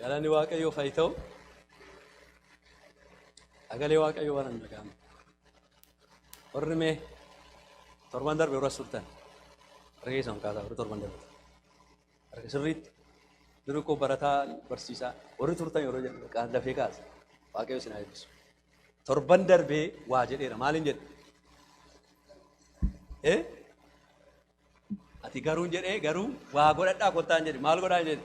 Galani waaqayyo faayitoo agalee waaqayyo waan nagaam orrime torban darbe ura sultan reesan kaasa ura torban darbe arga sirriit diru ko barataa barsiisaa warri turtan yeroo jedhu qaan dafee kaasa waaqayyo sinaa eebbisu torban darbe waa jedheera maalin jedhe ati garuu jedhee garuu waa godhadhaa kottaan jedhe maal godhaa jedhe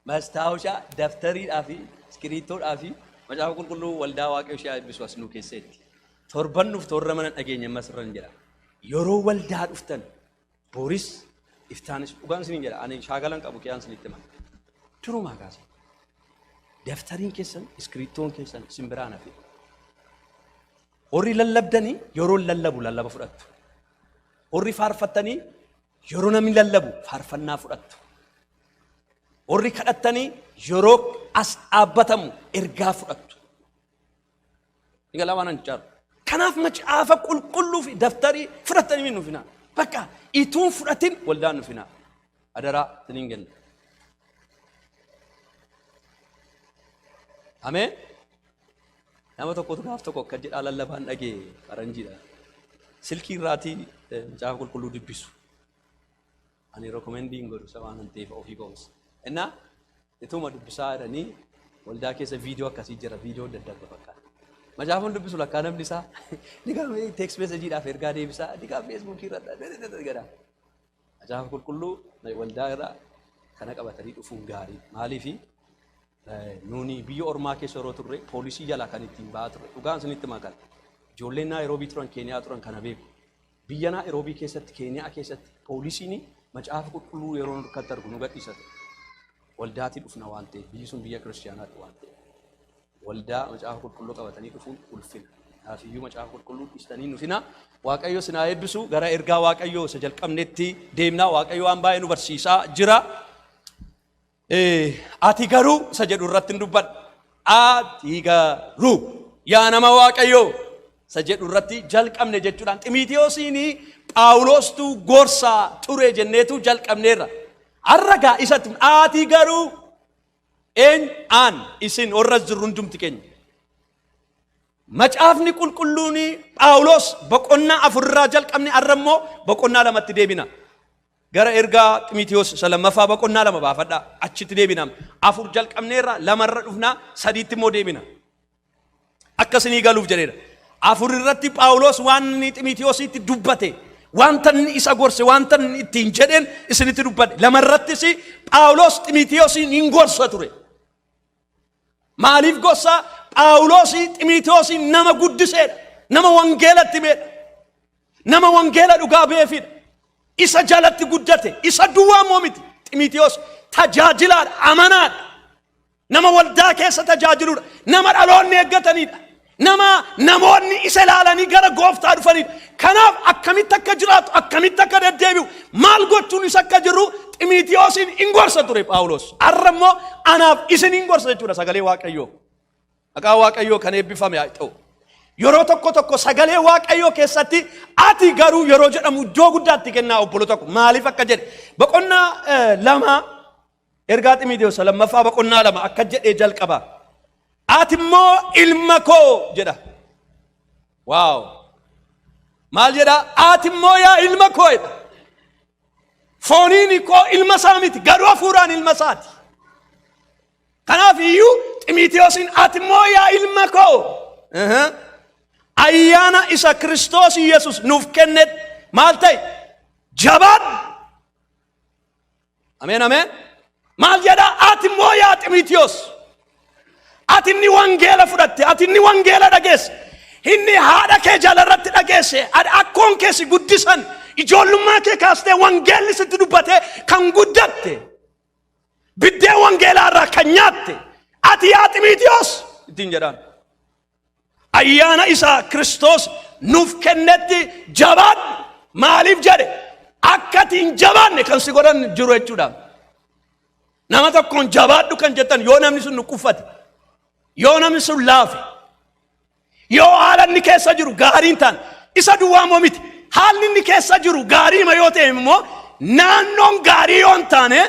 mastaawsha daftariidhaa fi iskiriiptoodhaa fi macaafa qulqulluu waldaa waaqayyo ishee eebbisu as nuu keessatti torban nuuf torra mana dhageenya masirran jedha yeroo waldaa dhuftan booris iftaanis dhugaan sinin jedha ani shaagalan qabu kiyaan sinitti himan turumaa kaasa daftariin keessan iskiriiptoon keessan simbiraan hafe warri lallabdanii yeroo lallabu lallaba fudhattu warri faarfattanii yeroo namni lallabu faarfannaa fudhattu warri kadhattanii yeroo as dhaabbatamu ergaa fudhattu igala waanan jaaru kanaaf macaafa qulqulluu fi daftarii fudhattanii min nufina bakka ituun fudhatin waldaan nufina adara tinin genna ameen nama tokkotu gaaf tokko akka jedhaa lallabaan dhagee faranjiidha silkii irraatii macaafa qulqulluu dubbisu ani recommending godhu sabaan ta'eef ofii koomsa enna ituma dubbisaa jedhanii waldaa keessa viidiyoo akkasii jira viidiyoo daddarba fakkaata macaafaan dubbisu lakkaa namni isaa digaa text messageedhaaf ergaa deebisaa digaa Facebook irratti gada macaafa qulqulluu waldaa irraa kana qabatanii dhufuun gaarii maaliifi nuuni biyya ormaa keessa yeroo turre poolisii jalaa kan ittiin ba'aa turre dhugaan sinitti makan ijoolleen Naayiroobii turan Keeniyaa turan kana beeku biyya Naayiroobii keessatti Keeniyaa keessatti poolisiin macaafa qulqulluu yeroo nurkatti argu nu gadhiisatu waldaatii dhufna waan ta'eef biyyi sun biyya kiristaanaati waan ta'eef waldaa macaafa qulqulluu qabatanii dhufuun ulfina naafiyyuu macaafa qulqulluu dhiistanii nufina waaqayyo sinaa eebbisu gara ergaa waaqayyo isa jalqabnetti deemnaa waaqayyo waan baay'ee nu barsiisaa jira ati garuu isa jedhu irratti dubbadha ati garuu yaa nama waaqayyo isa jedhu irratti jalqabne jechuudhaan Ximiitiyoosiin Phaawulostu gorsaa ture jenneetu jalqabneerra arragaa isatti ati garuu an isin warra jirru hundumti keenya macaafni qulqulluuni Phaawulos boqonnaa 4 irraa jalqabne arrammoo boqonnaa 2tti deebina gara ergaa Ximiitiyoos lammaffaa boqonnaa 2 baafadha achitti deebina 4 jalqabneerra 2 irra dhufna 3tti immoo deebina akkasii galuuf jedheera 4 irratti Phaawulos waan Ximiitiyoositti dubbate wanta isa gorse wanta ittiin jedhen isinitti dubbate 2 irrattis Phaawulos Ximiitiyoosin hin gorsa ture maaliif gorsa Phaawulos Ximiitiyoosin nama guddiseedha nama wangeelatti meedha nama wangeela dhugaa beefidha isa jalatti guddate isa duwwaa moomiti Ximiitiyoos tajaajilaadha amanaadha nama waldaa keessa tajaajiludha nama dhaloonni eeggataniidha nama namoonni isa ilaalanii gara gooftaa dhufanidha kanaaf akkamitti akka jiraatu akkamitti akka deddeebi'u maal gochuun isa akka jiru Ximiitiyoosin hin gorsa ture Phaawulos arrammoo anaaf isin hin gorsa jechuudha sagalee waaqayyoo maqaa waaqayyoo kan eebbifame haa ta'u yeroo tokko sagalee waaqayyoo keessatti ati garuu yeroo jedhamu iddoo guddaatti kennaa obbolo tokko maaliif akka jedhe boqonnaa 2 ergaa Ximiitiyoos lammaffaa boqonnaa 2 akka jedhee jalqaba ati immoo ilma koo jedha waaw maal jedha ati immoo yaa ilma koo jedha fooniin koo ilma isaa miti garuu hafuuraan ilma isaati kanaaf iyyuu Ximiitiyoosin ati immoo yaa ilma koo ayyaana isa Kiristoos Yesuus nuuf kenne maal ta'e jabaadhu ameen ameen maal jedha ati immoo yaa Ximiitiyoos ati inni wangeela fudhatte ati inni wangeela dhageesse inni haadha kee jalarratti dhageesse akkoon keessi guddisan ijoollummaa kee kaastee wangeelli sitti dubbate kan guddatte biddee wangeelaa irraa kan nyaatte ati yaa Ximiitiyoos ittiin jedhaan ayyaana isa Kiristoos nuuf kennetti jabaadhu maaliif jedhe akkatiin jabaanne kan si godhan jiru jechuudha nama tokkoon jabaadhu kan jettan yoo namni sun nuqqufate yoo namni sun laafe yoo haala inni keessa jiru gaariin ta'an isa duwwaa moo miti haalli inni keessa jiru gaarii ma yoo ta'e immoo naannoon gaarii yoo hin taane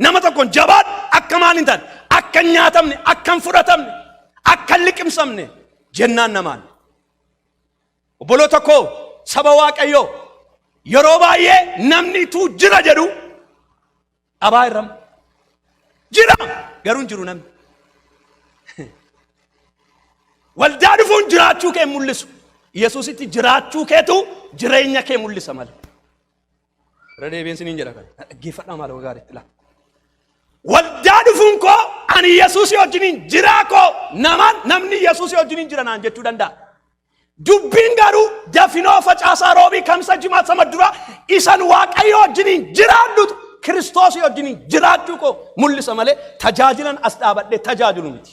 nama tokkoon jabaadhu akka maal hin taane akka hin nyaatamne akka hin fudhatamne akka hin liqimsamne jennaan namaan. Obboloota koo saba Waaqayyoo yeroo baay'ee namni tuu jira jedhu dhabaa irram jira garuu hin jiru namni. Waldaa dhufuun jiraachuu kee mul'isu. Yesuusitti jiraachuu keetu jireenya kee mul'isa malee. Radeebeen siniin jedha kan dhaggeeffadhaa maal gaariitti laa. Waldaa dhufuun koo ani Yesuusii wajjiniin jiraa koo namni Yesuusii wajjiniin jira naan jechuu danda'a. Dubbiin garuu dafinoo facaasaa roobii kamsa jimaata sama dura isan Waaqayyo wajjiniin jiraadhutu Kiristoosii wajjiniin jiraachuu koo mul'isa malee tajaajilan as dhaabadhee tajaajilu miti.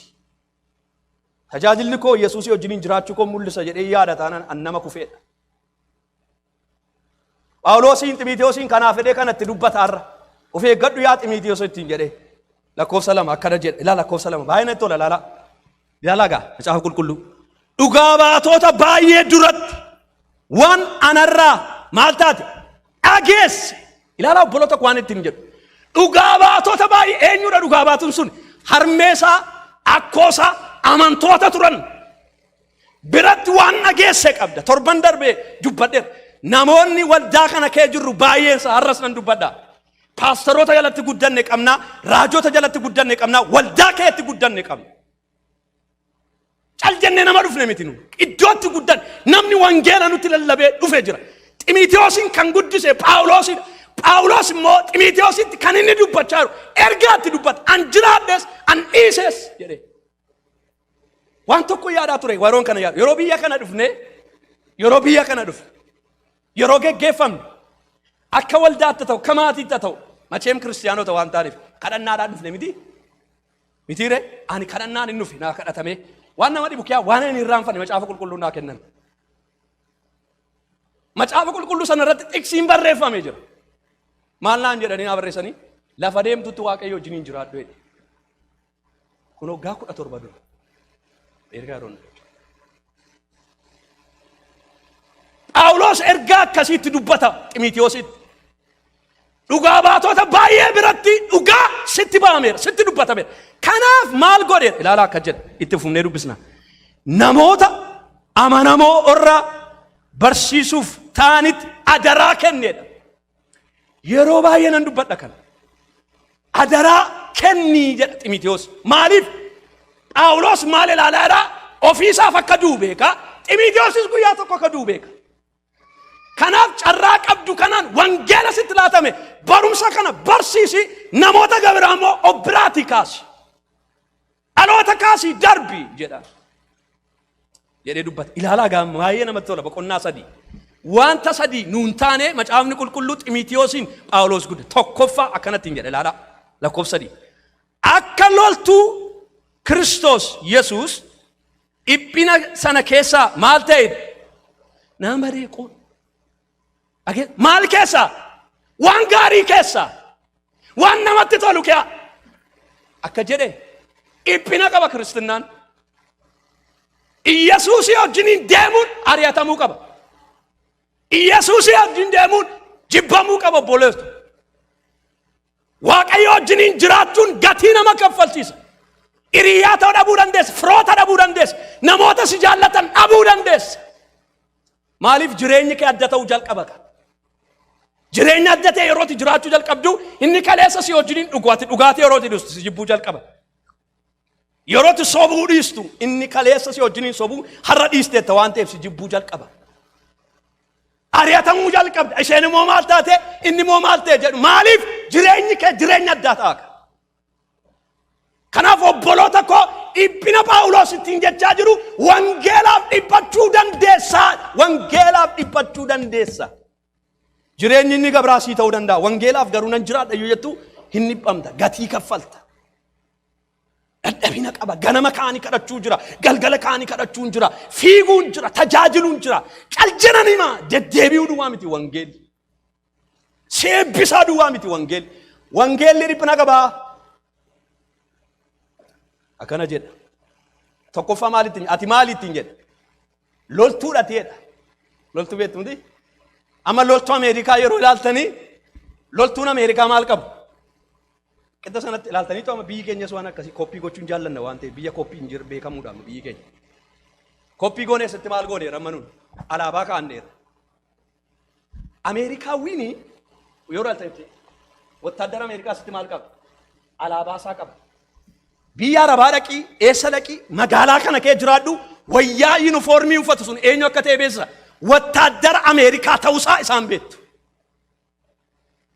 Tajaajilli koo Yesuusii wajjiniin jiraachuu koo mul'isa jedhee yaada taanaan an nama kufeedha. Phaawulosiin Xiimotewosiin kanaaf jedhee kanatti dubbataarra of eeggadhu yaa Xiimotewos ittiin jedhee lakkoofsa 2 akkana jedhe ilaala lakkoofsa 2 baay'ee natti tola ilaala gaa macaafa qulqulluu dhugaa baatota baay'ee duratti waan anarraa maal taate dhageesse ilaala obboloota waan ittiin jedhu dhugaa baatota baay'ee eenyudha dhugaa baatuun sun harmeesaa akkoosaa amantoota turan biratti waan dhageesse qabda torban darbee dubbadheera. Namoonni waldaa kana kee jirru baay'eensa har'as nan dubbadha. Paasteroota jalatti guddanne qabna, raajota jalatti guddanne qabna, waldaa keetti guddanne qabna. Cal jennee nama dhufne miti nu. Iddootti guddan namni wangeela nutti lallabee dhufee jira. Xiimotewoosin kan guddise Phaawulosidha. Phaawulos immoo Xiimotewositti kan inni dubbachaa jiru ergaatti dubbata. An jiraadhes an dhiises jedhee. Waan tokko yaadaa ture waroon kana yaadu. Yeroo biyya kana dhufne. Yeroo geggeeffamne akka waldaatti ta'u kamaatiitti ta'u macheem kiristiyaanota waan taaniif kadhannaadhaan dhufne mitiire ani kadhannaan hin dhufe naa kadhatame waan nama dhibu kiyaa waan hin irraanfanne macaafa qulqulluu naa kennan. Macaafa qulqulluu sana irratti xiqsiin barreeffamee jira. Maal naan jedhanii naa barreessanii lafa deemtutti Waaqayyo wajjiniin jiraadhu jedhe. Kun waggaa 17 dura ergaa roon. Phaawulos ergaa akkasiitti dubbata Xiimotewositti. Dhugaa baatota baay'ee biratti dhugaa sitti ba'ameera sitti dubbatameera. Kanaaf maal godheera ilaala akka jedha itti fufnee dubbisna. Namoota amanamoo irraa barsiisuuf ta'anitti adaraa kenneedha. Yeroo baay'ee nan dubbadha kana. Adaraa kennii jedha Xiimotewos. Maaliif? Phaawulos maal ilaalaadha? Ofiisaaf akka du'u beeka. Xiimotewoosis guyyaa tokko akka du'u beeka. Kanaaf carraa qabdu kanaan wangeela sitti laatame barumsa kana barsiisi namoota gabiraamoo obbiraati kaasi. Dhaloota kaasi darbi jedha. Jedhee dubbata. Ilaalaa gaa baay'ee namatti tola boqonnaa 3. Wanta 3 nuun taane macaafni qulqulluu Xiimotewosiin Phaawulos gudde tokkoffaa akkanatti hin jedhe ilaalaa lakkoofsa 3. Akka loltuu Kiristoos Yesuus dhiphina sana keessaa maal ta'e nama reequu. Maal keessa waan gaarii keessa waan namatti tolu kee akka jedhe dhiphina qaba Kiristinnaan. Yesuusii wajjiniin deemuun ari'atamuu qaba. Yesuusii wajjin deemuun jibbamuu qaba obboleettu. Waaqayyo wajjiniin jiraachuun gatii nama kaffalchiisa. Hiriyaa ta'uu dhabuu dandeessa, firoota dhabuu dandeessa, namoota si jaallatan dhabuu dandeessa. Maaliif jireenyi kee adda ta'uu jalqaba? Jireenya adda ta'e yerootti jiraachuu jalqabdu inni kaleessa si wajjiniin dhugaatii yerootti dhiistu si jibbuu jalqaba. Yerootti sobuu dhiistu inni kaleessa si wajjiniin sobuu har'a dhiisteetta waan ta'eef si jibbuu jalqaba. Ari'atamuu jalqabda isheen immoo maal taate inni immoo maal ta'e jedhu maaliif jireenyi kee jireenya addaa ta'a. Kanaaf obboloota koo dhiphina Phaawulos ittiin jechaa jiru wangeelaaf dhiphachuu dandeessa. Jireenyi inni gabraasii ta'uu danda'a. Wangeelaaf garuu nan jiraadha yoo jettu hin dhiphamta. Gatii kaffalta. Dadhabina qaba. Ganama kaanii kadhachuu jira. Galgala kaanii kadhachuun jira. Fiiguun jira. Tajaajiluun jira. Caljinan hima. Deddeebi'uu duwwaa miti wangeelli. Seebbisaa duwwaa miti wangeelli. Wangeelli dhiphina qabaa. Akkana jedha. Tokkoffaa maalittiin ati maalittiin jedha. Loltuudha ta'edha. Loltuu beektu miti. Amma loltuu Ameerikaa yeroo ilaaltanii loltuun Ameerikaa maal qabu? Qixxa sanatti ilaaltaniitu amma biyyi keenyas waan akkasii koppii gochuun jaallanna waan ta'eef biyya koppii hin jiru beekamuudhaan biyyi keenya. Koppii goonee asitti maal gooneera manuun alaabaa kaa'anneera. Ameerikaawwiin yoo ilaaltanitti wattaaddara Ameerikaa asitti maal qaba? Alaabaa isaa qaba. Biyya Arabaa dhaqii eessa dhaqii magaalaa kana kee jiraadhu wayyaa yuunifoormii uffatu sun eenyu akka ta'e beessa wattaaddara Ameerikaa ta'uusaa isaan beektu.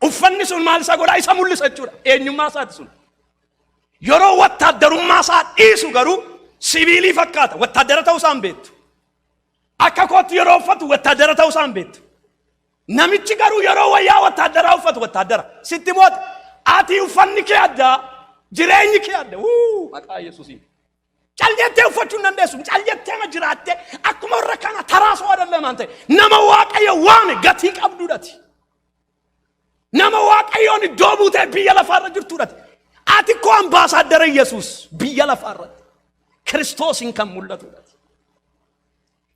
Uffanni sun maal isa godhaa isa mul'isa jechuudha eenyummaa isaati sun. Yeroo wattaaddarummaa isaa dhiisu garuu siviilii fakkaata wattaaddara ta'uusaa hin beektu. Akka kootti yeroo uffatu wattaaddara ta'uusaa hin beektu. Namichi garuu yeroo wayyaa wattaaddaraa uffatu wattaaddara sitti moota ati uffanni kee addaa jireenyi kee adda maqaa Yesuusiin. Caljettee uffachuu hin dandeessu caljettee ma jiraattee akkuma warra kana taraasoo adallamaan ta'e nama Waaqayyo waame gatii qabduudhaati. Nama Waaqayyoon iddoo buutee biyya lafaarra jirtuudhaati. Ati koo ambaasaaddara Yesuus biyya lafaarratti Kiristoosin kan mul'atuudhaati.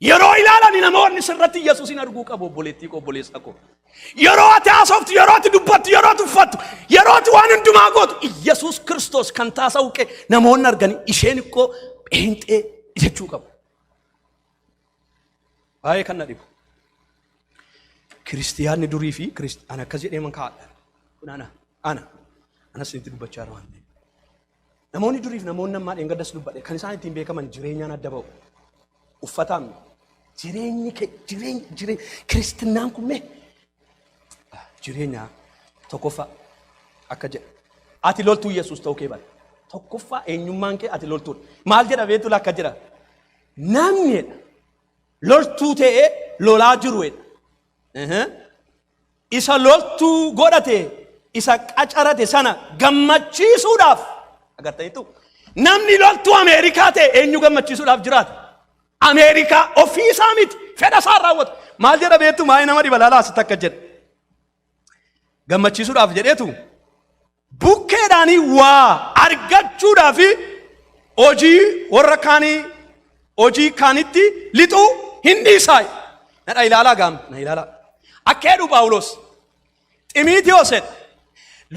Yeroo ilaalani namoonni sirratti Yesuusin arguu qabu obboleettii koo obboleessa koo. Yeroo ati haasoftu yeroo ati dubbattu yeroo ati uffattu yeroo ati waan hundumaa gootu Yesuus Kiristoos kan taasa'u qe namoonni arganii isheen ikkoo pheenxee jechuu qabu. Baay'ee kan na dhibu. Kiristiyaanni durii fi ana akkas jedhee man kaa'adha. Kun ana sinitti dubbachaa jira waan ta'eef. Namoonni durii fi namoonni ammaa dheengaddas dubbadhe kan isaan ittiin beekaman jireenyaan adda ba'u. Uffataan jireenyi Kiristinaan kun mee jireenya tokkoffaa akka jedha. Ati loltuu Yesuus ta'uu kee bara. Tokkoffaa eenyummaan kee ati loltuudha. Maal jedha beektu akka jedha. Namni loltuu ta'ee lolaa jiruudha. Isa loltuu godhate isa qacarate sana gammachiisuudhaaf agartaniitu namni loltuu Ameerikaa ta'e eenyu gammachiisuudhaaf jiraata. Ameerikaa ofii isaa miti fedha isaa raawwatu. Maal jedha beektu maayii nama dhibalaalaa asitti akka jedha. Gammachiisuudhaaf jedheetu bukkeedhaanii waa argachuudhaaf hojii warra kaanii hojii kaanitti lixuu hin dhiisaa. Nadha ilaalaa gaam na ilaalaa. Akka jedhu Phaawulos Ximiitiyoosedha.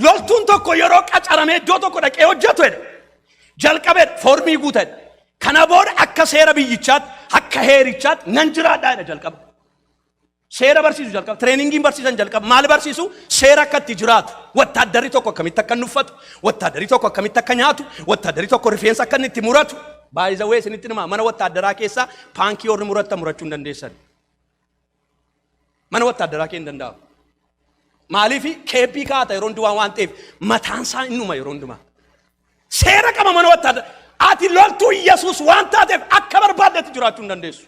Loltuun tokko yeroo qacaramee iddoo tokko dhaqee hojjetu jedha. Jalqabeedha foormii guuteedha. Kana booda akka seera biyyichaatti akka heerichaatti nan jiraadhaa jedha jalqaba. Seera barsiisu jalqaba. Tireeningiin barsiisan jalqaba. Maal barsiisu? Seera akka itti jiraatu. Wattaaddarri tokko akkamitti akka inni uffatu. Wattaaddarri tokko akkamitti akka nyaatu. Wattaaddarri tokko rifeensa akka inni itti muratu. Baay'isa wee isinitti nima mana wattaaddaraa keessaa paankii warri muratta murachuu hin dandeessan. Mana wattaaddaraa kee hin danda'amu. Maaliif keeppii kaata yeroo hundumaa waan ta'eef mataan isaa innuma yeroo hundumaa. Seera qaba mana wattaaddaraa. Ati loltuu Yesuus waan taateef akka barbaaddetti jiraachuu hin dandeessu.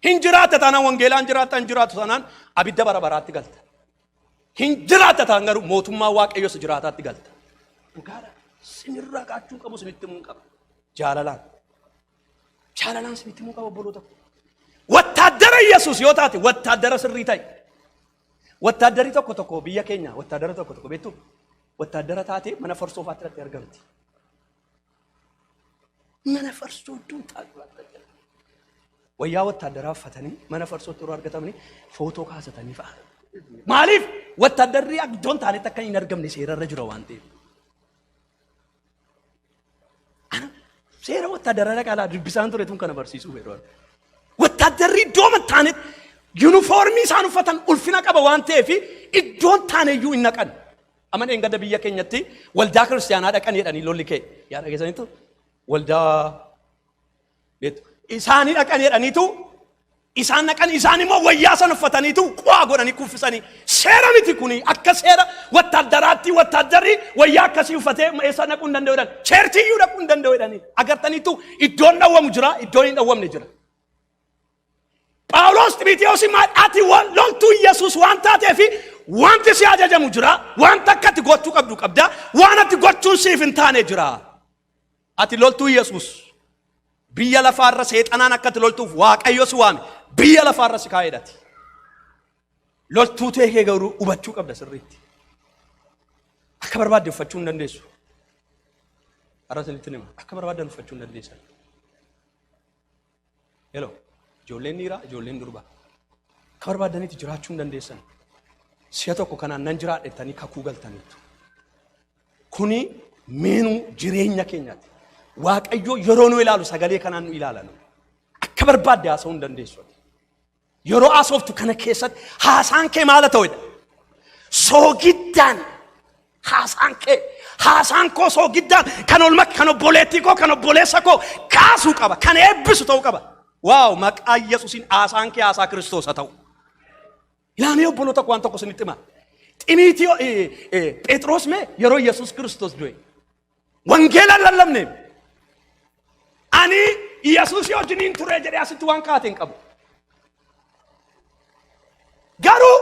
Hin jiraata taanaan wangeelaan jiraata hin jiraatu taanaan abidda bara baraatti galta. Hin jiraata taanaan garuu mootummaa Waaqayyoos jiraataatti galta. Dhugaadha. Sinirraa qaachuu qabu sinitti himuu qaba. Jaalalaan. Jaalalaan sinitti himuu qaba obboloota. Wattaaddara Yesuus yoo taate wattaaddara sirrii ta'e. Wattaaddarri tokko biyya keenya wattaaddara tokko beektu wattaaddara taate mana farsoofaatti irratti argamti. Mana farsoo duutaa wayyaa wattaaddaraa uffatanii mana farsootti yeroo argatamanii footoo kaasatanii fa'a. Maaliif wattaaddarri iddoon taanetti akka hin argamne seerarra jira waan ta'eef. Seera wattaaddaraa dhaqaalaa dubbisaan ture tun kana barsiisuu yeroo. Wattaaddarri iddoo taanetti yuunifoormii isaan uffatan ulfina qaba waan ta'eef iddoon taaneyyuu hin naqan. Amma eengada biyya keenyatti waldaa kiristaanaa dhaqan jedhanii lolli kee yaa dhageessaniitu. Waldaa beetu isaanii dhaqan jedhaniitu isaan dhaqan isaan immoo wayyaa san uffataniitu quwaa godhanii kuffisanii seera miti kuni akka seera wattaaddaraatti wattaaddarri wayyaa akkasii uffatee eessa dhaquu hin danda'u jedhan cheerchiyyuu dhaquu hin danda'u jedhanii agartaniitu iddoon dhawwamu jira iddoon hin dhawwamne jira. Phaawulos Ximiitiyoosi maal ati loltuu Yesuus waan taateef wanti si ajajamu jira wanta akkatti gochuu qabdu qabda waan ati gochuun siif hin taane jira. Ati loltuu Yesuus biyya lafaarra seexanaan akkatti loltuuf Waaqayyo si waame biyya lafaarra si kaa'eedhaati. Loltuu ta'ee garuu hubachuu qabda sirriitti. Akka barbaadde uffachuu hin dandeessu. Arrasanitti nima akka barbaaddan uffachuu hin dandeessan. Hello ijoolleen dhiiraa ijoolleen durbaa akka barbaaddanitti jiraachuu hin dandeessan. Si'a tokko kanaan nan jiraadhettanii kakuu galtaniitu. Kuni meenuu jireenya keenyaati. Waaqayyo yeroo nu ilaalu sagalee kanaan nu ilaalanu. Akka barbaadde haasa'uu hin dandeessu. Yeroo haasoftu kana keessatti haasaan kee maal ta'udha? Soogiddaan haasaan koo soogiddaan kan olma kan obboleettii koo kan obboleessa koo kaasuu qaba. Kan eebbisu ta'uu qaba. Waaw maqaa Yesuusiin haasaan kee haasaa Kiristoos haa ta'u. Ilaamee obboloota koo waan tokko isinitti hima. Ximiitiyoo Phexros mee yeroo Yesuus Kiristoos du'e wangeela lallabne ani Yesuus wajjiniin ture jedhee asitti waan kaate hin qabu. Garuu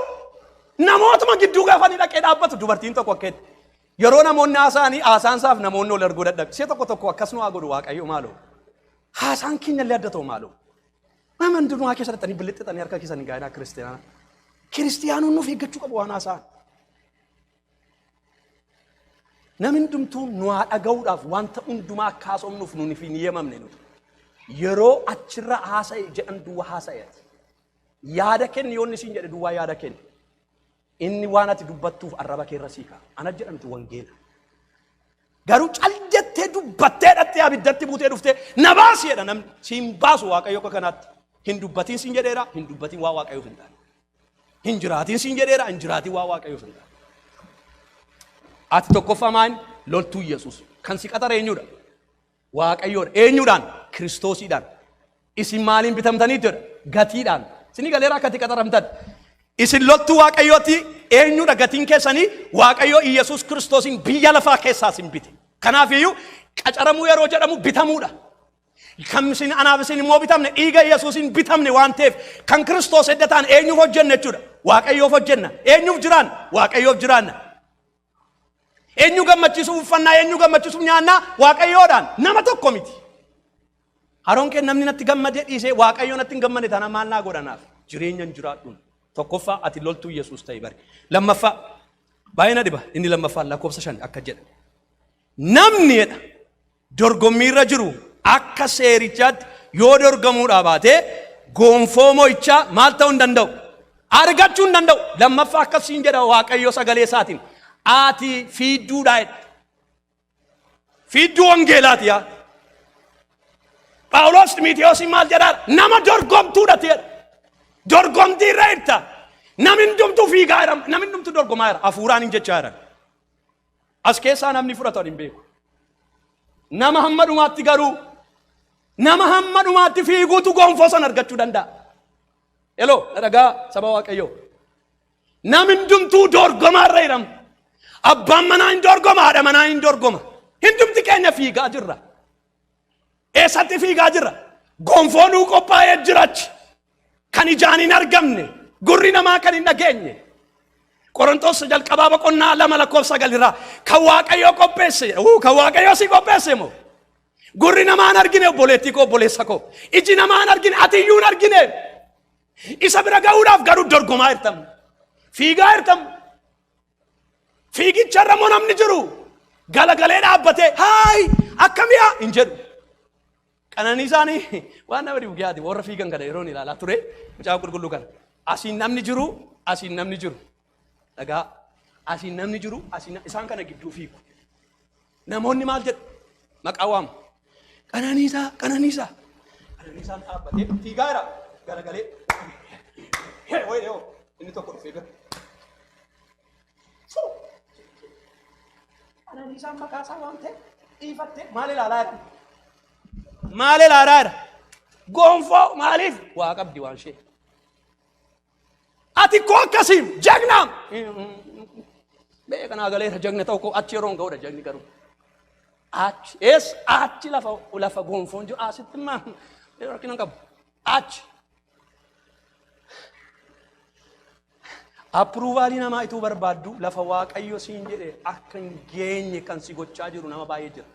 namootuma gidduu gaafanii dhaqee dhaabbatu dubartiin tokko akkeetti. Yeroo namoonni haasaansaaf namoonni ol arguu dadhabe. See tokko akkasuma haa godhu Waaqayyo maaloo. Haasaan keenya illee adda ta'u maaloo. Maman dunaa keessa dhaqanii bilixxixanii harka keessan hin gaa'inaa kiristiyaana. Kiristiyaanonni nuuf eeggachuu qabu waan haasaan. Namni hundumtuu nu haa dhaga'uudhaaf wanta hundumaa akka haasofnuuf nuuf hin eeyyamamne nuti. Yeroo achirra haasa'e jedhan duwwaa haasa'eeti. Yaada kenni yoonni siin jedhe duwwaa yaada kenni. Inni waan ati dubbattuuf arraba kee irra siika. Ana jedhamtu wangeela. Garuu cal jettee dubbattee dhattee abiddatti buutee dhuftee na baasi jedha namni siin baasu Waaqayyo akka kanaatti. Hin dubbatiin siin jedheera hin dubbatiin waa Waaqayyoof hin taane. Hin jiraatiin siin jedheera hin jiraatiin waa Waaqayyoof hin taane. Ati tokkoffamaan loltuu Yesuus kan si qaxare eenyudha? Waaqayyoodha. Eenyudhaan? Kiristoosiidhaan. Isin maaliin bitamtanii jedha? Gatiidhaan. Sini galeera akka ati qaxaramtan. Isin loltuu Waaqayyooti eenyudha gatiin keessanii? Waaqayyo Yesuus Kiristoosin biyya lafaa keessaa sin bite. Kanaafiyyuu qacaramuu yeroo jedhamu bitamuudha. Kan isin anaaf isin immoo bitamne dhiiga Yesuusin bitamne waan ta'eef kan Kiristoos heddataan eenyuuf hojjenna jechuudha? Waaqayyoof hojjenna. Eenyuuf jiraanna? Waaqayyoof jiraanna. Eenyu gammachiisuuf uffannaa eenyu gammachiisuuf nyaannaa Waaqayyoodhaan nama tokko miti. Haroon kee namni natti gammadee dhiisee Waaqayyoon natti hin gammadne tana maal naa godhanaaf jireenya hin jiraadhuun. Tokkoffaa ati loltuu Yesuus ta'e bari. Lammaffaa baay'ina dhiba inni lammaffaan lakkoofsa 5 akka jedha. Namni jedha dorgommiirra jiru akka seerichaatti yoo dorgamuudhaa baatee gonfoo mo'ichaa maal ta'uu hin danda'u? Argachuu hin danda'u. Lammaffaa akkasiin jedha Waaqayyo sagalee isaatiin. Ati fiidduudha jedha. Fiidduu wangeelaati yaa. Phaawulos Ximotewoosin maal jedhaa? Nama dorgomtuudha jedha. Dorgomtii irra jirta. Namni hundumtuu fiigaa jira. Namni hundumtuu dorgomaa jira. Hafuuraan hin jechaa jira. As keessaa namni fudhatan hin beeku. Nama hamma dhumaatti garuu nama hamma dhumaatti fiiguutu gonfoo san argachuu danda'a. Eloo dhagaa saba Waaqayyoo. Namni hundumtuu dorgomaa irra jira. Abbaan manaa hin dorgoma, haadha manaa hin dorgoma. Hundumti keenya fiigaa jirra. Eessatti fiigaa jirra? Gonfoo nuu qophaa'ee jirachi. Kan ijaan hin argamne, gurri namaa kan hin dhageenye. Qorontos jalqabaa boqonnaa 2 lakkoofsa 9 irraa kan Waaqayyo qopheesse, kan Waaqayyo si qopheesse moo? Gurri namaa hin argine obboleettii koo obboleessa koo. Iji namaa hin argine ati iyyuu hin argine. Isa bira ga'uudhaaf garuu dorgomaa jirtam. Fiigaa jirtam. Fiigicharra moo namni jiru? Galagalee dhaabbatee haay akkamiyaa hin jedhu. Qananiisaanii waan nama dhibu yaadi warra fiigan kana yeroo ilaalaa ture mucaa qulqulluu kana. Asiin namni jiru, asiin namni jiru. Dhagaa asiin namni jiru, asiin isaan kana gidduu fiigu. Namoonni maal jedhu? Maqaa waamu. Qananiisaa, qananiisaa. Qananiisaan dhaabbatee fiigaa jira. Galagalee. Hee inni tokko dhufee bira. Qananiisaan maqaa isaa waan ta'e dhiifattee maal ilaalaa jira? Maal ilaalaa jira? Gonfoo maaliif? Waa qabdi waan ishee. Ati koo akkasiin jagnaam. Beekanaa galeera jagna ta'u koo achi yeroon ga'uudha jagni garuu. Achi lafa gonfoon jiru asitti maa rakkina qabu. Achi. Appruuvaalii namaa ituu barbaaddu lafa Waaqayyo siin jedhe akka hin geenye kan si gochaa jiru nama baay'ee jira.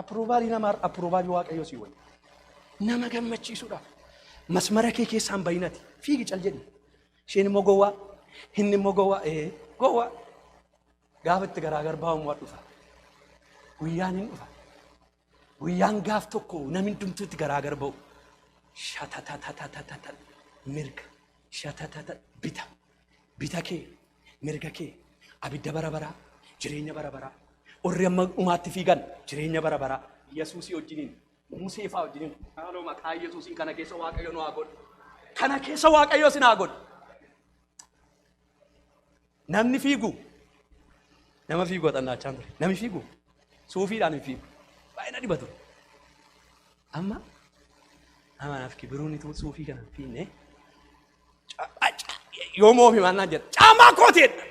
Appruuvaalii namaa appruuvaalii Waaqayyo si wayya. Nama gammachiisuudhaaf. Masmara kee keessaan bayinati. Fiigi cal jedhi. Isheen immoo gowwaa. Inni immoo gowwaa. Gowwaa. Gaafa itti garaagar baa'uun waa dhufa. Guyyaan hin dhufa. Guyyaan gaaf tokko namni hundumtuutti garaagar ba'u. Shatatatatatatata mirga. Shatatata bita kee mirga kee abidda bara baraa jireenya bara baraa Orri amma dhumaatti fiigan jireenya bara bara Yesuusii wajjiniin Musee fa'aa wajjiniin haaloo maqaa Yesuusiin kana keessa Waaqayyo nu haa godhu. Kana keessa Waaqayyo sin haa godhu. Namni fiigu nama fiigu xannaachaan ture. Namni fiigu suufiidhaan hin fiigu. Baay'ina dhibatu. Amma amanaaf kibiruun itu suufii kana fiinne yoo moofi mannaan jedha caamaa kooteedha.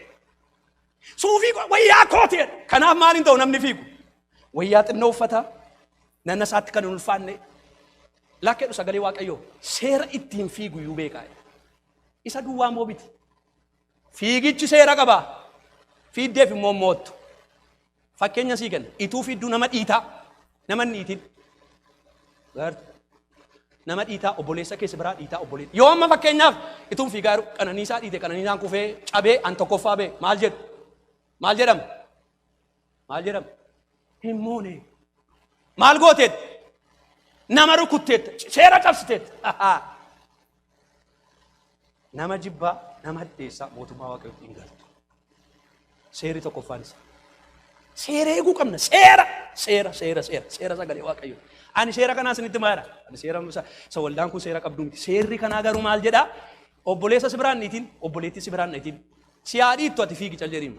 Suufii wayyaa kooteedha. Kanaaf maaliin ta'u namni fiigu wayyaa xinnoo uffata nanna isaatti kan ulfaanne lakkeedhu sagalee Waaqayyoo seera ittiin fiigu iyyuu beekaa. Isa duwwaa moo biti. Fiigichi seera qaba. Fiiddeef immoo moottu. Fakkeenya sii kenna. Ituu fiidduu nama dhiitaa. Nama niitiin. Nama dhiitaa obboleessa keessa biraa dhiitaa obboleessa. Yoo amma fakkeenyaaf ituun fiigaa jiru qananiisaa dhiite qananiisaan kufee cabee an tokkoffaa bee maal jedhu? Maal jedhama? Maal jedhama? Hin moone. Maal gooteetta? Nama rukutteetta. Seera cabsiteetta. Nama jibbaa nama hadheessaa mootummaa Waaqayyootti hin galtu. Seeri tokkoffaan isa. Seera eeguu qabna. Seera sagalee Waaqayyoo. Ani seera kanaa isinitti maara. Ani seera isa waldaan kun seera qabdu miti. Seerri kanaa garuu maal jedhaa? Obboleessa si biraan niitiin, obboleettii si biraan niitiin. Si haadhiittu ati fiigi cal jedhiin.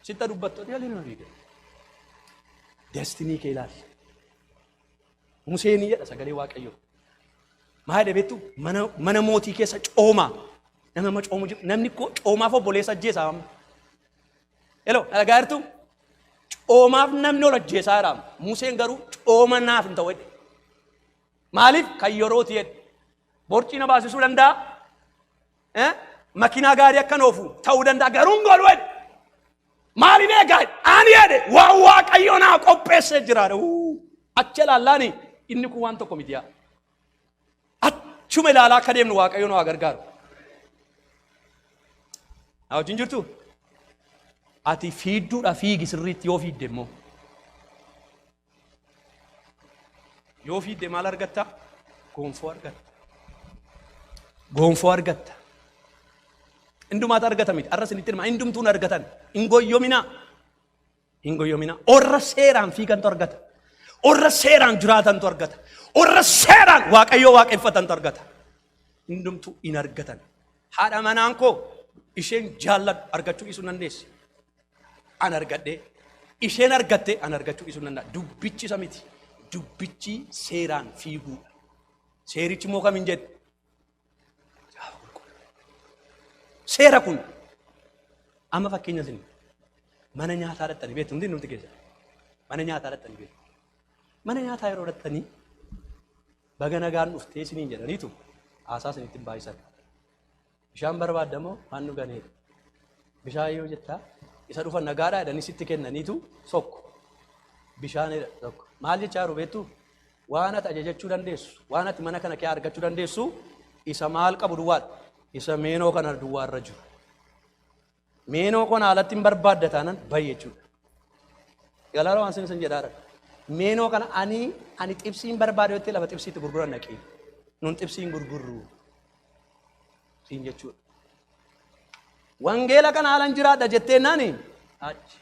Sitta dubbattu ati haliin fiigi. Destinii kee ilaali. Museenii jedha sagalee Waaqayyoo. Maal beektu mana mootii keessa coomaa. Nama coomu jiru. Namni koo coomaaf obboleessa ajjeesaa. Hello, dhagahaa jirtu? Coomaaf namni ol ajjeesaa jira. Museen garuu cooma naaf hin ta'u. Maaliif? Kan yerooti jedhe. Borcii na baasisuu danda'a. Makiinaa gaarii akka noofu ta'uu danda'a. Garuu hin godhu jedhe. Maaliif eegaa? Ani jedhe waan Waaqayyoo naa qopheessee jira. Achi ilaallaani inni kun waan tokko miti yaa. Achuma ilaalaa akka deemnu Waaqayyoo nu haa gargaaru. Na wajjin jirtu? Ati fiidduudha fiigi sirriitti yoo fiidde immoo. Yoo fiidde maal argatta? Gonfoo argatta. Gonfoo argatta. Indumaata argata miti. Arra sinitti hirmaa indumtuun argatan. Hingoyyoominaa. Hingoyyoominaa. Orra seeraan fiigantu argata. Orra seeraan jiraatantu argata. Orra seeraan Waaqayyoo waaqeffatantu argata. Indumtuu hin argatan. Haadha manaan koo isheen jaalladhu argachuu dhiisuu dandeessi. An argadhe isheen argatte an argachuu dhiisuu danda'a. Dubbichi isa miti. Dubbichi seeraan fiiguu. Seerichi moo kamiin jedhe? Seera kun amma fakkeenya isin mana nyaataa dhattanii beektu hundi numti keessa. Mana nyaataa dhattanii beektu. Mana nyaataa yeroo dhattanii baga nagaan dhuftee isiniin jedhaniitu haasaa isinitti baay'isan. Bishaan barbaadamoo waan dhuganeedha. Bishaan yoo jettaa isa dhufan nagaadhaa jedhanii sitti kennaniitu sokko. Bishaanidha tokko. Maal jechaa jiru beektu? Waan ati ajajachuu dandeessu, waan ati mana kana kee argachuu dandeessu isa maal qabu duwwaadha. Isa meenoo kana duwwaa irra jiru. Meenoo kana alatti hin barbaadda taanaan baay'ee jechuudha. Galaara waan sin jedhaadha. Meenoo kana ani xibsiin barbaade yoo ta'e lafa xibsiitti gurguran naqee. Nun xibsiin gurgurru. Siin jechuudha. Wangeela kana haalan jiraadha jettee naani achi.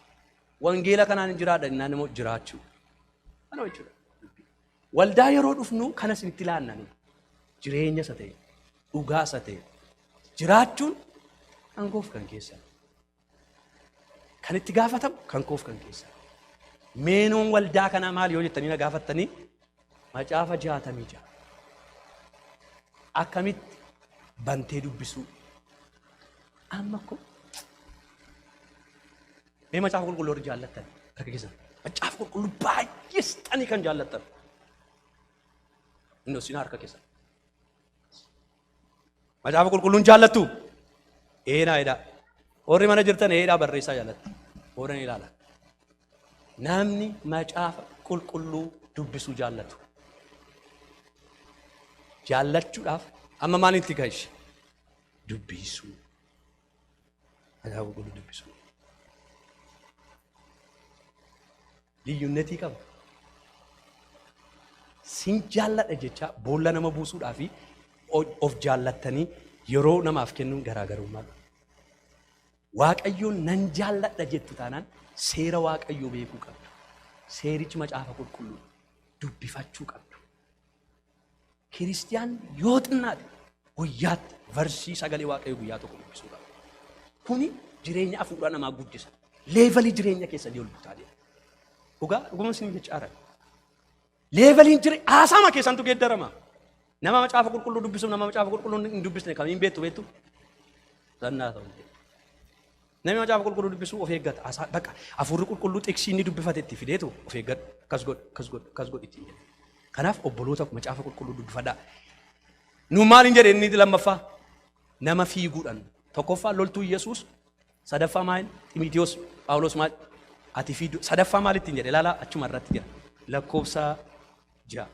Wangeela kanaan hin jiraadha naan immoo jiraachuu. Kana jechuudha. Waldaa yeroo dhufnu kana isinitti ilaannani. Jireenya isa ta'e, dhugaa isa ta'e. Jiraachuun kan koof kan keessa. Kan itti gaafatamu kan koof kan keessa. Meenoon waldaa kanaa maal yoo jettanii na gaafattanii macaafa 66. Akkamitti bantee dubbisuu. Amma ko mee macaafa qulqulluu warri jaallattan harka keessan. Macaafa qulqulluu baay'istanii kan jaallattan. Inni isin harka keessan. Macaafa qulqulluun jaallattu? Eenaa edhaa. Warri mana jirtan eedhaa barreessaa jaallatti. Warreen ilaala. Namni macaafa qulqulluu dubbisuu jaallatu. Jaallachuudhaaf amma maalitti ga'ishi? Dubbisuu. Macaafa qulqulluu dubbisuu. Liyyunnetii qaba. Sin jaalladha jecha boolla nama buusuudhaa fi of jaallattanii yeroo namaaf kennuun garaagarummaa. Waaqayyoon nan jaalladha jettu taanaan seera waaqayyoo beekuu qabdu. Seerichi macaafa qulqulluu dubbifachuu qabdu. Kiristiyaan yoo xinnaate guyyaatti varsii sagalee waaqayyoo guyyaa tokko dubbisuu qabdu. Kuni jireenya hafuuraa namaa guddisa. Leevalii jireenya keessanii ol butaa deema. Dhuguma isin jechaara. Leevaliin jireenya haasama keessantu geeddarama. Nama macaafa qulqulluu dubbisuuf nama macaafa qulqulluu hin dubbisne kamiin beektu? Zannaa ta'u. Namni macaafa qulqulluu dubbisuu of eeggata. Bakka hafuurri qulqulluu xiksii inni dubbifate itti fideetu of eeggata. Kas godh ittiin jedhe. Kanaaf obboloota macaafa qulqulluu dubbifadhaa. Nu maaliin jedhe inni lammaffaa? Nama fiiguudhaan. Tokkoffaa loltuu Yesuus. Sadaffaa maal? Ximitiyoos Phaawulos maal? Ati fiidu. Sadaffaa maal ittiin jedhe? Ilaalaa achuma irratti jira. Lakkoofsa 6.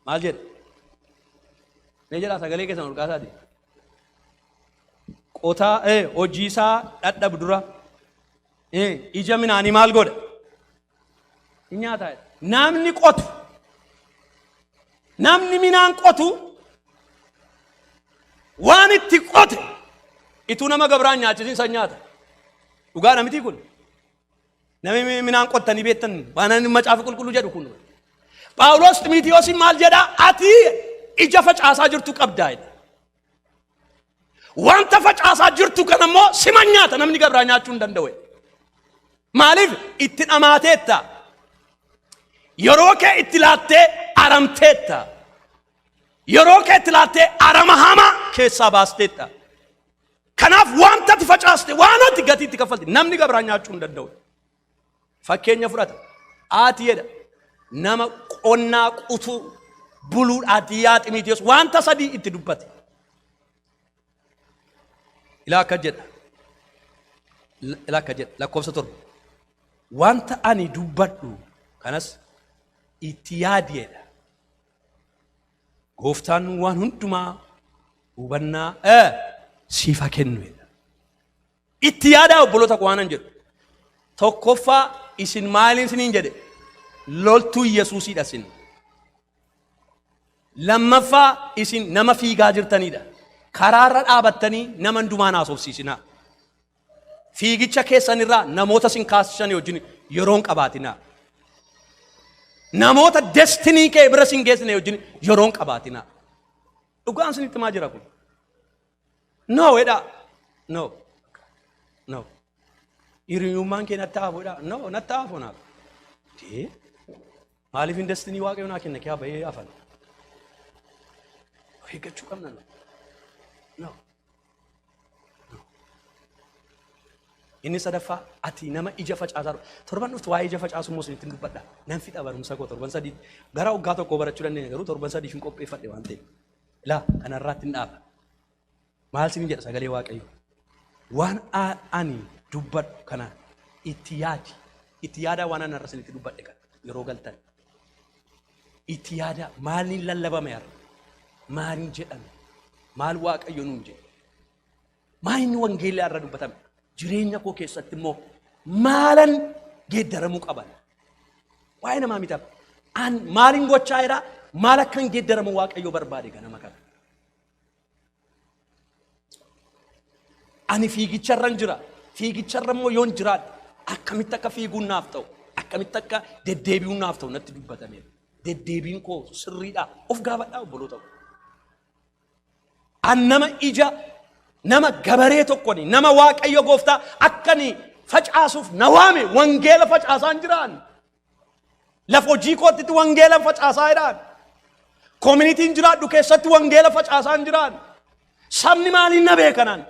Maal jedhe? Mee jedhaa sagalee keessan ol kaasaati. Qotaa hojii isaa dhadhabu dura ija minaanii maal godha? Ni nyaata. Namni qotu. Namni minaan qotu waan itti qote ituu nama gabraan nyaachisiin san nyaata. Dhugaa namitii kun. Namni minaan qottanii beektan waan macaafa qulqulluu jedhu kun. Phaawulos Ximotewoosin maal jedhaa? Ati ija facaasaa jirtu qabdaa jedha. Wanta facaasaa jirtu kana immoo sima nyaata namni gabraa nyaachuu hin danda'u. Maaliif itti dhamaateetta? Yeroo kee itti laattee aramteetta. Yeroo kee itti laattee arama hamaa keessaa baasteetta. Kanaaf wanta ati facaaste waan ati gatii itti kaffalte namni gabraa nyaachuu hin danda'u. Fakkeenya fudhata. Ati jedha nama qonnaa qutuu buluudhaati yaa Ximitiyoos wanta sadii itti dubbate. Ilaa akka jedha lakkoofsa 7. Wanta ani dubbadhu kanas itti yaadiidha. Gooftaan waan hundumaa hubannaa siif haa kennuudha. Itti yaadaa obboloota koo waanan jedhu. Tokkoffaa isin maaliin isiniin jedhe? Loltuu Yesuusiidha isin. Lammaffaa isin nama fiigaa jirtanidha. Karaarra dhaabattanii nama hundumaan haasofsiisinaa. Fiigicha keessanirraa namoota isin kaasisan wajjin yeroon qabaatinaa. Namoota destinii kee bira isin geessine wajjin yeroon qabaatinaa. Dhugaan isinitti maa jira kun? No wedha. No. Hiriyummaan kee natti hafu wedha. No natti hafu naaf. Maaliif hin destinii waaqayyoon naa kenna kee bahee hafan? Eeggachuu qabna. No. Inni sadaffaa ati nama ija facaasaa torban dhuftu waa'ee ija facaasu immoo isinitti dubbadha. Nan fixa barumsa koo torban sadii gara waggaa tokko barachuu dandeenya garuu torban sadii hin qopheeffadhe waan ta'eef. Ilaa kanarraatti hin dhaaba. Maal sin jedha sagalee waaqayyo? Waan ani dubbadhu kana itti yaadi. Itti yaadaa waan ani irra isinitti dubbadhe kana yeroo galtan. Itti yaadaa maaliin lallabame har'a? Maaliin jedhame? Maal waaqayyo nuun jedhe? Maaliin wangeelaa irra dubbatame? Jireenya koo keessatti immoo maalan geeddaramuu qaban? Waa'ee namaa mitaaf. Maaliin gochaa jira? Maal akkan geeddaramu waaqayyo barbaade ganama kana? Ani fiigicharran jira. Fiigicharra immoo yoon jiraadhe akkamitti akka fiiguun naaf ta'u, akkamitti akka deddeebi'uun naaf ta'u natti dubbatame. Deddeebiin koo sirriidha. Of gaafadhaa obboloota koo. An nama ija nama gabaree tokkoni nama waaqayyo gooftaa akkani facaasuuf na waame wangeela facaasaan jiraan. Lafa hojii kootti wangeela facaasaa jiraan. Koominitiin jiraadhu keessatti wangeela facaasaan jiraan. Sabni maaliin na beekanaan?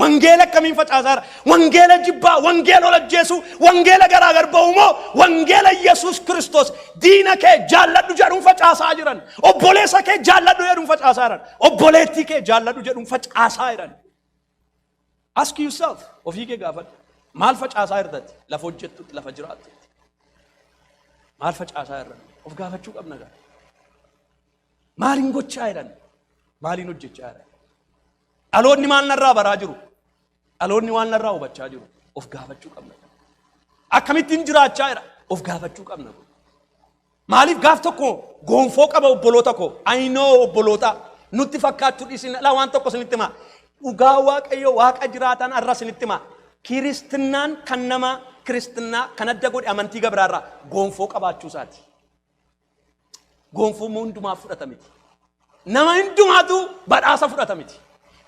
Wangeela akkamiin facaasaa jira? Wangeela jibbaa, wangeela olajjeesuu, wangeela garaagar ba'umoo, wangeela Yesuus Kiristoos diina kee jaalladhu jedhuun facaasaa jiran. Obboleessa kee jaalladhu jedhuun facaasaa jiran. Obboleettii kee jaalladhu jedhuun facaasaa jiran. Ask yourself, ofii kee gaafadhu. Maal facaasaa jirtatti? Lafa hojjettutti, lafa jiraattutti. Maal facaasaa jirran? Of gaafachuu qabna gaa. Maaliin gochaa jiran? Maaliin hojjechaa jiran? Dhaloonni maal narraa baraa jiru? Dhaloonni waan narraa hubachaa jiru? Of gaafachuu qabna. Akkamittiin jiraachaa jira? Of gaafachuu qabna. Maaliif gaaf tokko gonfoo qaba obboloota koo? I know obboloota nutti fakkaachuu dhiisin waan tokko isinitti himaa. Dhugaa waaqayyo waaqa jiraatan arra isinitti himaa. Kiristinaan kan nama Kiristinaa kan adda godhe amantii gabraarraa gonfoo qabaachuu isaati. Gonfoo hundumaaf fudhata miti. Nama hundumaatu badhaasa fudhata miti.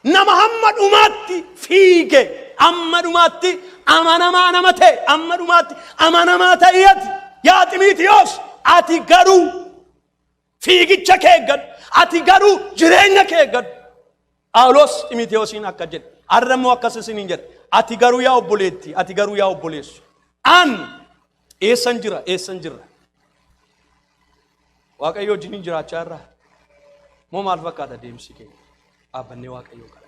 Nama hamma dhumaatti fiige, hamma dhumaatti amanamaa nama ta'e, hamma dhumaatti amanamaa ta'eeti. Yaa Ximootiyoos, ati garuu fiigicha kee eeggadhu. Ati garuu jireenya kee eeggadhu. Phaawulos Ximootiyoosiin akka jedhe, arrammoo akkas isiniin jedhe. Ati garuu yaa obboleetti, ati garuu yaa obboleessu. An eessan jira. Waaqayyo wajjin jiraachaa irraa moo maal fakkaata deemsi keenya? Dhaabbannee Waaqayyo kadhannaa.